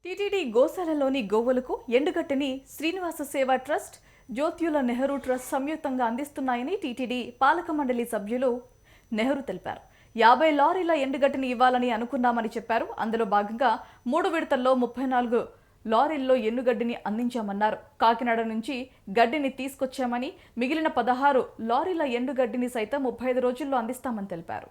TTD గోశాలలోని గోవులకు ఎండుగడ్డిని శ్రీనివాస సేవా ట్రస్ట్, జ్యోత్యుల నెహ్రూ ట్రస్ట్ సంయుక్తంగా అందిస్తున్నాయని టీటీడీ పాలక మండలి సభ్యులు నెహ్రూ తెలిపారు. 50 లారీల ఎండుగడ్డిని ఇవ్వాలని అనుకున్నామని చెప్పారు. అందులో భాగంగా 3 విడతల్లో 34 లారీల్లో ఎండుగడ్డిని అందించామన్నారు. కాకినాడ నుంచి గడ్డిని తీసుకొచ్చామని, మిగిలిన 16 లారీల ఎండుగడ్డిని సైతం 35 రోజుల్లో అందిస్తామని తెలిపారు.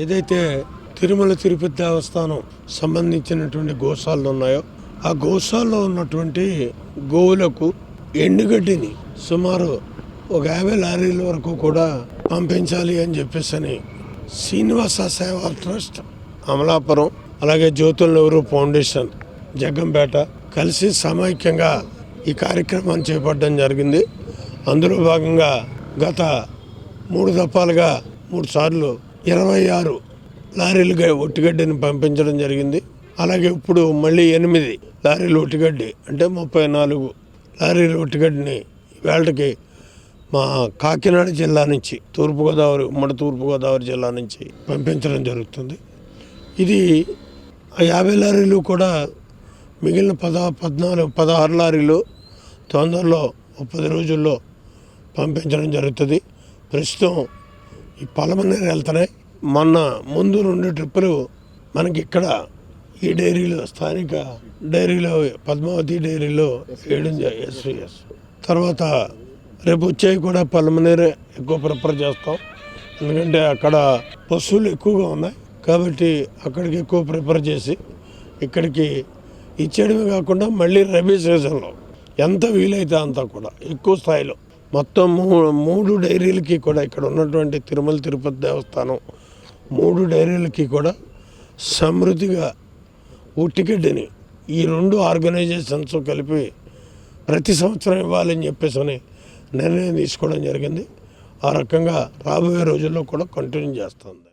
ఏదైతే తిరుమల తిరుపతి దేవస్థానం సంబంధించినటువంటి గోశాలలు ఉన్నాయో ఆ గోశాలలో ఉన్నటువంటి గోవులకు ఎండుగడ్డిని సుమారు ఒక 50 లారీల వరకు కూడా పంపించాలి అని చెప్పేసి శ్రీనివాస సేవా ట్రస్ట్, అమలాపురం, అలాగే జ్యోతుల నెహ్రూ ఫౌండేషన్ జగ్గంపేట కలిసి సమైక్యంగా ఈ కార్యక్రమాన్ని చేపట్టడం జరిగింది. అందులో భాగంగా గత 3 దఫాలుగా 3 సార్లు 26 లారీలుగా ఒట్టిగడ్డిని పంపించడం జరిగింది. అలాగే ఇప్పుడు మళ్ళీ 8 లారీలు ఒట్టిగడ్డి అంటే 34 లారీలు ఒట్టిగడ్డిని వేళకి మా కాకినాడ జిల్లా నుంచి ఉమ్మడి తూర్పుగోదావరి జిల్లా నుంచి పంపించడం జరుగుతుంది. ఇది 50 లారీలు కూడా మిగిలిన 16 లారీలు తొందరలో 10 రోజుల్లో పంపించడం జరుగుతుంది. ప్రస్తుతం ఈ పలమనేరు వెళ్తున్నాయి. ముందు 2 ట్రిప్పులు మనకి ఇక్కడ ఈ డైరీలో, స్థానిక డైరీలో, పద్మావతి డైరీలో వేయడం ఎస్విఎస్. తర్వాత రేపు వచ్చేవి కూడా పలమనేరే ఎక్కువ ప్రిఫర్ చేస్తాం. ఎందుకంటే అక్కడ పశువులు ఎక్కువగా ఉన్నాయి కాబట్టి అక్కడికి ఎక్కువ ప్రిఫర్ చేసి ఇక్కడికి ఇచ్చేయడమే కాకుండా మళ్ళీ రబీ సీజన్లో ఎంత వీలైతే అంతా కూడా ఎక్కువ స్థాయిలో మొత్తం 3 డైరీలకి కూడా ఇక్కడ ఉన్నటువంటి తిరుమల తిరుపతి దేవస్థానం 3 డైరీలకి కూడా సమృద్ధిగా ఒట్టిగడ్డిని ఈ 2 ఆర్గనైజేషన్స్ కలిపి ప్రతి సంవత్సరం ఇవ్వాలని చెప్పేసి నిర్ణయం తీసుకోవడం జరిగింది. ఆ రకంగా రాబోయే రోజుల్లో కూడా కంటిన్యూ చేస్తుంది.